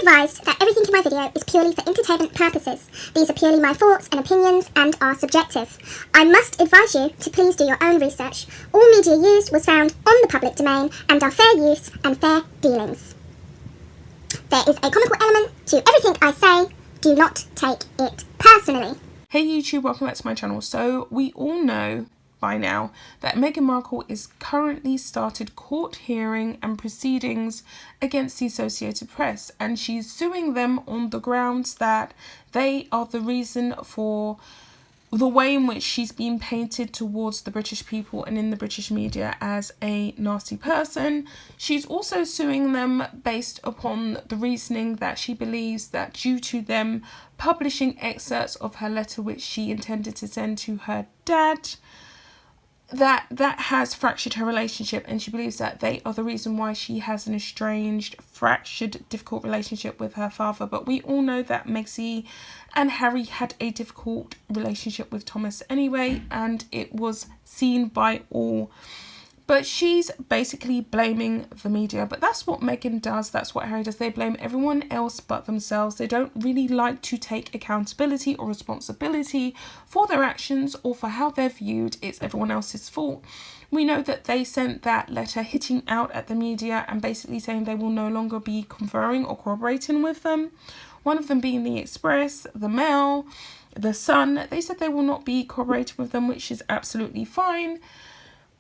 advised that everything in my video is purely for entertainment purposes. These are purely my thoughts and opinions and are subjective. I must advise you to please do your own research. All media used was found on the public domain and are fair use and fair dealings. There is a comical element to everything I say. Do not take it personally. Hey YouTube, welcome back to my channel. So we all know by now that Meghan Markle is currently started court hearing and proceedings against the Associated Press, and she's suing them on the grounds that they are the reason for the way in which she's been painted towards the British people and in the British media as a nasty person. She's also suing them based upon the reasoning that she believes that due to them publishing excerpts of her letter which she intended to send to her dad, that has fractured her relationship, and she believes that they are the reason why she has an estranged, fractured, difficult relationship with her father. But we all know that Meghan and Harry had a difficult relationship with Thomas anyway, and it was seen by all. But she's basically blaming the media. But that's what Meghan does. That's what Harry does. They blame everyone else but themselves. They don't really like to take accountability or responsibility for their actions or for how they're viewed. It's everyone else's fault. We know that they sent that letter hitting out at the media and basically saying they will no longer be conferring or cooperating with them. One of them being the Express, the Mail, the Sun. They said they will not be cooperating with them, which is absolutely fine.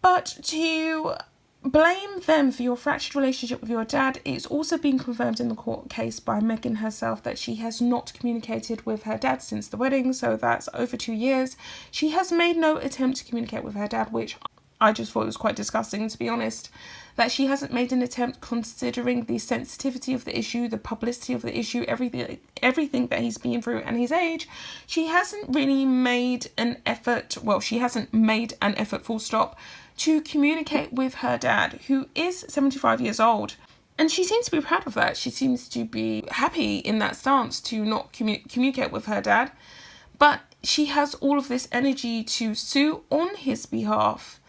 But to blame them for your fractured relationship with your dad, it's also been confirmed in the court case by Meghan herself that she has not communicated with her dad since the wedding, so that's over 2 years. She has made no attempt to communicate with her dad, which I just thought was quite disgusting, to be honest. That she hasn't made an attempt, considering the sensitivity of the issue, the publicity of the issue, everything that he's been through and his age. She hasn't really made an effort, she hasn't made an effort, full stop, to communicate with her dad, who is 75 years old. And she seems to be proud of that. She seems to be happy in that stance to not communicate with her dad. But she has all of this energy to sue on his behalf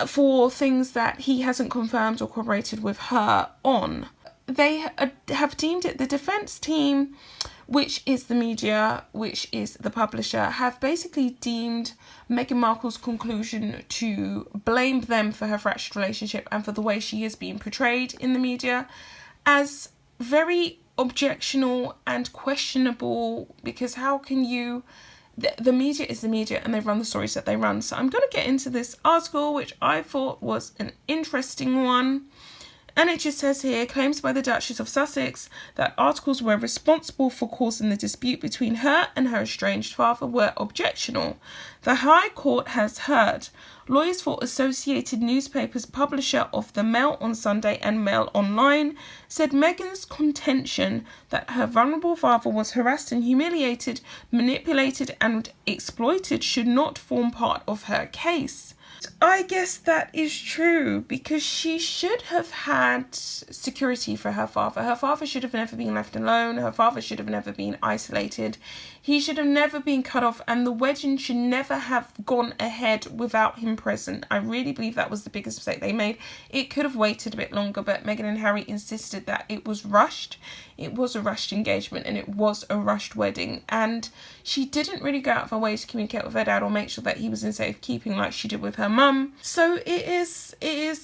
for things that he hasn't confirmed or corroborated with her on. They have deemed it, the defense team, which is the media, which is the publisher, have basically deemed Meghan Markle's conclusion to blame them for her fractured relationship and for the way she is being portrayed in the media as very objectionable and questionable, because how can you... The media is the media and they run the stories that they run. So I'm going to get into this article, which I thought was an interesting one. And it just says here, claims by the Duchess of Sussex that articles were responsible for causing the dispute between her and her estranged father were objectionable. The High Court has heard. Lawyers for Associated Newspapers publisher of the Mail on Sunday and Mail Online said Meghan's contention that her vulnerable father was harassed and humiliated, manipulated and exploited should not form part of her case. I guess that is true, because she should have had security for her father. Her father should have never been left alone. Her father should have never been isolated. He should have never been cut off, and the wedding should never have gone ahead without him present. I really believe that was the biggest mistake they made. It could have waited a bit longer, but Meghan and Harry insisted that it was rushed. It was a rushed engagement and it was a rushed wedding, and she didn't really go out of her way to communicate with her dad or make sure that he was in safekeeping like she did with her mum. So it is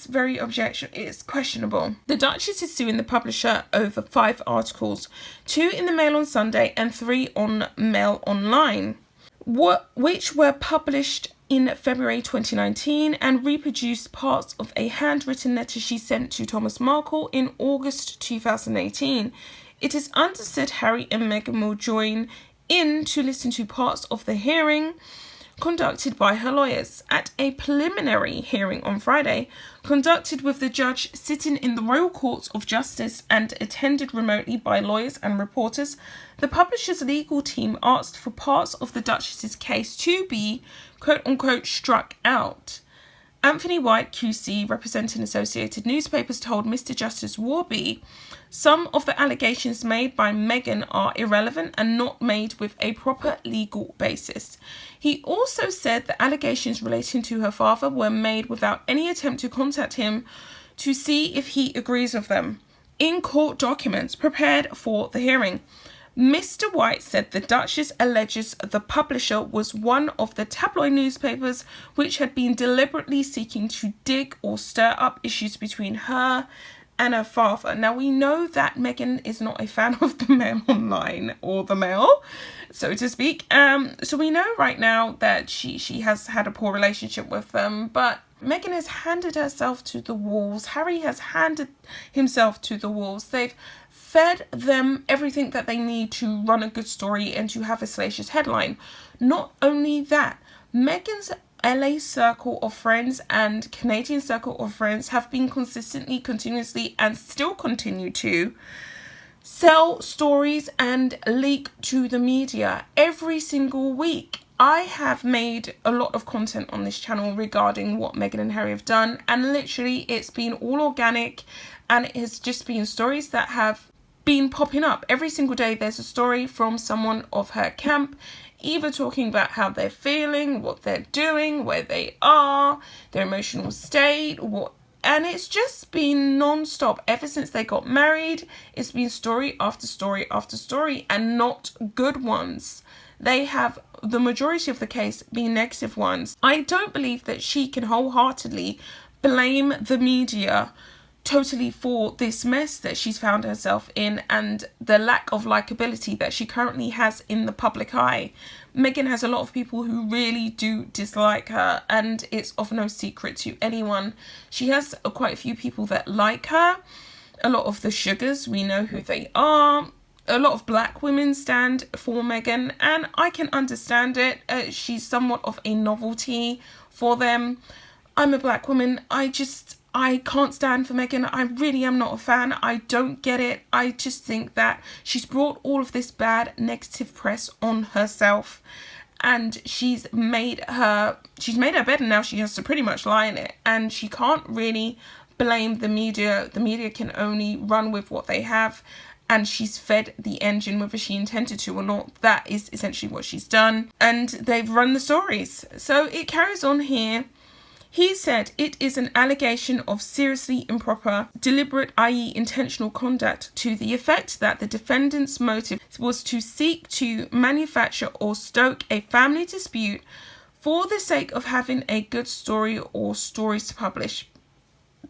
very it's questionable. The Duchess is suing the publisher over 5 articles, 2 in the Mail on Sunday and 3 on Mail Online, which were published in February 2019 and reproduced parts of a handwritten letter she sent to Thomas Markle in August 2018. It is understood Harry and Meghan will join in to listen to parts of the hearing conducted by her lawyers. At a preliminary hearing on Friday, conducted with the judge sitting in the Royal Court of Justice and attended remotely by lawyers and reporters, the publisher's legal team asked for parts of the Duchess's case to be quote-unquote struck out. Anthony White, QC, representing Associated Newspapers, told Mr. Justice Warby, some of the allegations made by Meghan are irrelevant and not made with a proper legal basis. He also said the allegations relating to her father were made without any attempt to contact him to see if he agrees with them. in court documents prepared for the hearing. Mr. White said the Duchess alleges the publisher was one of the tabloid newspapers which had been deliberately seeking to dig or stir up issues between her and her father. Now, we know that Meghan is not a fan of the Mail Online, or the Mail, so to speak. So we know right now that she has had a poor relationship with them, but Meghan has handed herself to the wolves. Harry has handed himself to the wolves. They've fed them everything that they need to run a good story and to have a salacious headline. Not only that, Meghan's LA circle of friends and Canadian circle of friends have been consistently, continuously, and still continue to sell stories and leak to the media every single week. I have made a lot of content on this channel regarding what Meghan and Harry have done, and literally it's been all organic, and it has just been stories that have been popping up. Every single day there's a story from someone of her camp, either talking about how they're feeling, what they're doing, where they are, their emotional state, and it's just been non-stop ever since they got married. It's been story after story after story, and not good ones. They have, the majority of the case, been negative ones. I don't believe that she can wholeheartedly blame the media totally for this mess that she's found herself in and the lack of likability that she currently has in the public eye. Meghan has a lot of people who really do dislike her, and it's of no secret to anyone. She has quite a few people that like her. A lot of the sugars, we know who they are. A lot of black women stand for Meghan, and I can understand it. She's somewhat of a novelty for them. I'm a black woman. I can't stand for Meghan. I really am not a fan. I don't get it. I just think that she's brought all of this bad negative press on herself, and she's made her bed, and now she has to pretty much lie in it, and she can't really blame the media. The media can only run with what they have, and she's fed the engine whether she intended to or not. That is essentially what she's done, and they've run the stories. So it carries on here. He said it is an allegation of seriously improper, deliberate, i.e. intentional conduct, to the effect that the defendant's motive was to seek to manufacture or stoke a family dispute for the sake of having a good story or stories to publish.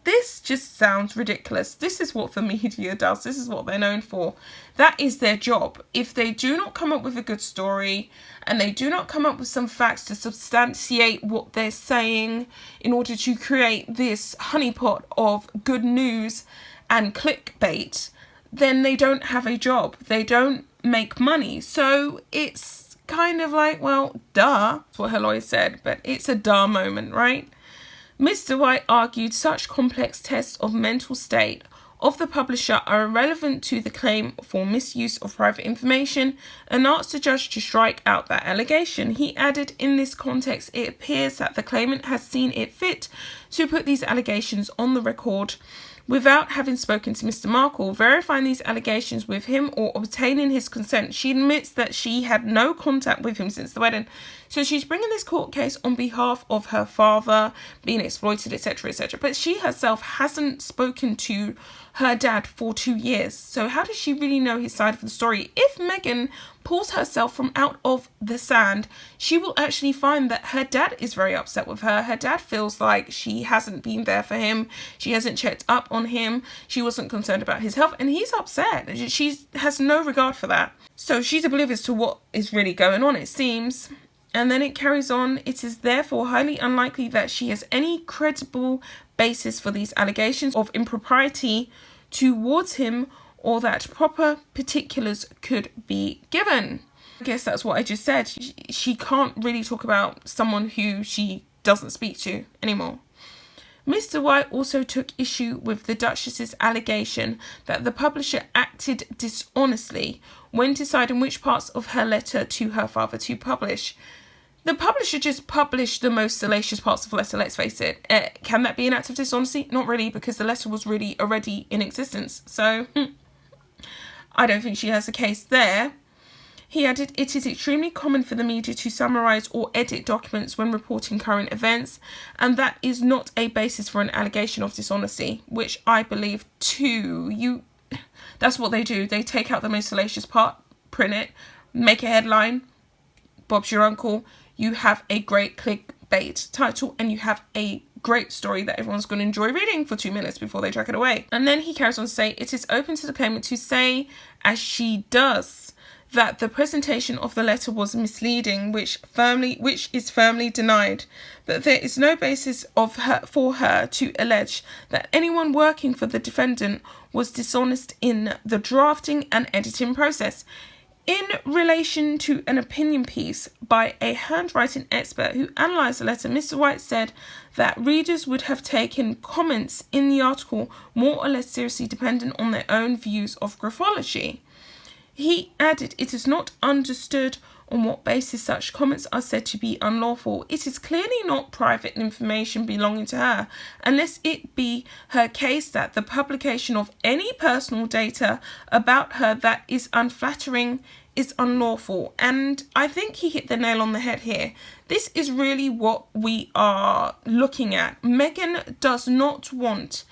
This just sounds ridiculous. This is what the media does. This is what they're known for. That is their job. If they do not come up with a good story and they do not come up with some facts to substantiate what they're saying in order to create this honeypot of good news and clickbait, then they don't have a job. They don't make money. So it's kind of like, well, duh. That's what her lawyer said, but it's a duh moment, right? Mr. White argued such complex tests of mental state of the publisher are irrelevant to the claim for misuse of private information and asked the judge to strike out that allegation. He added, in this context, it appears that the claimant has seen it fit to put these allegations on the record without having spoken to Mr. Markle, verifying these allegations with him or obtaining his consent. She admits that she had no contact with him since the wedding. So she's bringing this court case on behalf of her father being exploited, etc., etc. But she herself hasn't spoken to her dad for 2 years. So how does she really know his side of the story? If Meghan pulls herself from out of the sand, she will actually find that her dad is very upset with her. Her dad feels like she hasn't been there for him. She hasn't checked up on him. She wasn't concerned about his health, and he's upset. She has no regard for that. So she's oblivious to what is really going on, it seems. And then it carries on. It is therefore highly unlikely that she has any credible basis for these allegations of impropriety towards him, or that proper particulars could be given. I guess that's what I just said. She can't really talk about someone who she doesn't speak to anymore. Mr. White also took issue with the Duchess's allegation that the publisher acted dishonestly when deciding which parts of her letter to her father to publish. The publisher just published the most salacious parts of the letter, let's face it. Can that be an act of dishonesty? Not really, because the letter was really already in existence. So, I don't think she has a case there. He added, it is extremely common for the media to summarise or edit documents when reporting current events, and that is not a basis for an allegation of dishonesty, which I believe too. That's what they do. They take out the most salacious part, print it, make a headline, Bob's your uncle. You have a great clickbait title and you have a great story that everyone's going to enjoy reading for 2 minutes before they track it away. And then he carries on to say, it is open to the claimant to say, as she does, that the presentation of the letter was misleading, which is firmly denied, that there is no basis for her to allege that anyone working for the defendant was dishonest in the drafting and editing process. In relation to an opinion piece by a handwriting expert who analysed the letter, Mr. White said that readers would have taken comments in the article more or less seriously dependent on their own views of graphology. He added, it is not understood on what basis such comments are said to be unlawful. It is clearly not private information belonging to her, unless it be her case that the publication of any personal data about her that is unflattering is unlawful. And I think he hit the nail on the head here. This is really what we are looking at. Meghan does not want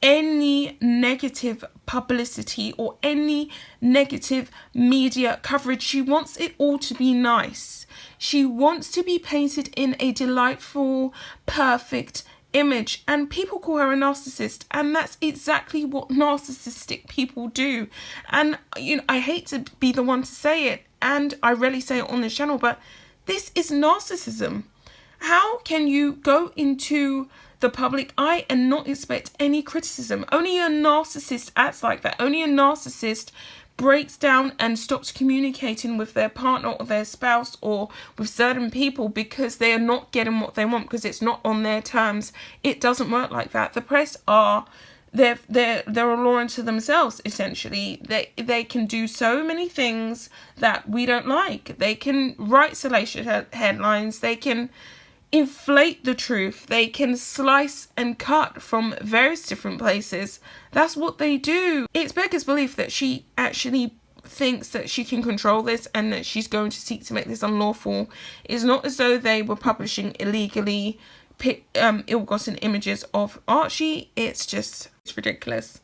any negative publicity or any negative media coverage. She wants it all to be nice. She wants to be painted in a delightful, perfect image, and people call her a narcissist, and that's exactly what narcissistic people do. And I hate to be the one to say it, and I rarely say it on this channel, but this is narcissism. How can you go into the public eye and not expect any criticism? Only a narcissist acts like that. Only a narcissist breaks down and stops communicating with their partner or their spouse or with certain people because they are not getting what they want, because it's not on their terms. It doesn't work like that. The press are they're a law unto themselves, essentially. They can do so many things that we don't like. They can write salacious headlines. They can inflate the truth. They can slice and cut from various different places. That's what they do. It's Becca's belief that she actually thinks that she can control this and that she's going to seek to make this unlawful. It's not as though they were publishing illegally ill-gotten images of Archie. It's ridiculous.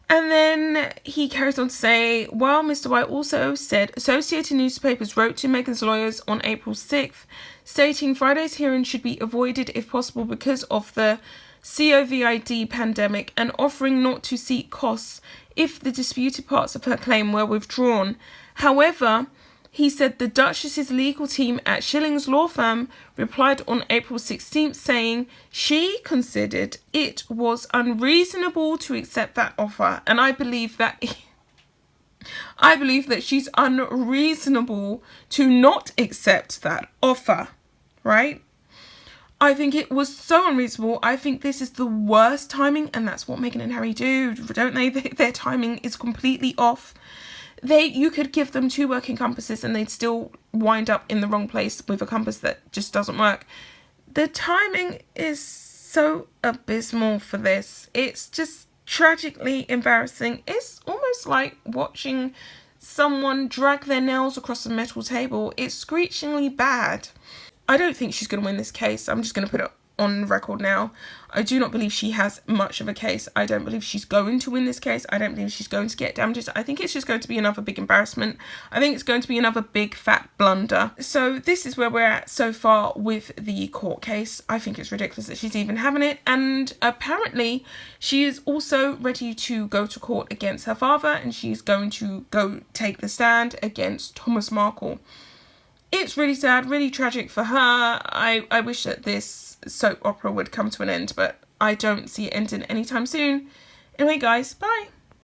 And then he carries on to say, while Mr. White also said Associated Newspapers wrote to Meghan's lawyers on April 6th, stating Friday's hearing should be avoided if possible because of the COVID pandemic, and offering not to seek costs if the disputed parts of her claim were withdrawn. However, he said the Duchess's legal team at Schilling's law firm replied on April 16th saying she considered it was unreasonable to accept that offer. And I believe that she's unreasonable to not accept that offer, right? I think it was so unreasonable. I think this is the worst timing, and that's what Meghan and Harry do, don't they? Their timing is completely off. You could give them 2 working compasses and they'd still wind up in the wrong place with a compass that just doesn't work. The timing is so abysmal for this. It's just tragically embarrassing. It's almost like watching someone drag their nails across a metal table. It's screechingly bad. I don't think she's going to win this case. I'm just going to put it on record now. I do not believe she has much of a case. I don't believe she's going to win this case. I don't believe she's going to get damages. I think it's just going to be another big embarrassment. I think it's going to be another big fat blunder. So this is where we're at so far with the court case. I think it's ridiculous that she's even having it, and apparently she is also ready to go to court against her father, and she's going to go take the stand against Thomas Markle. It's really sad, really tragic for her. I wish that this soap opera would come to an end, but I don't see it ending anytime soon. Anyway, guys, bye.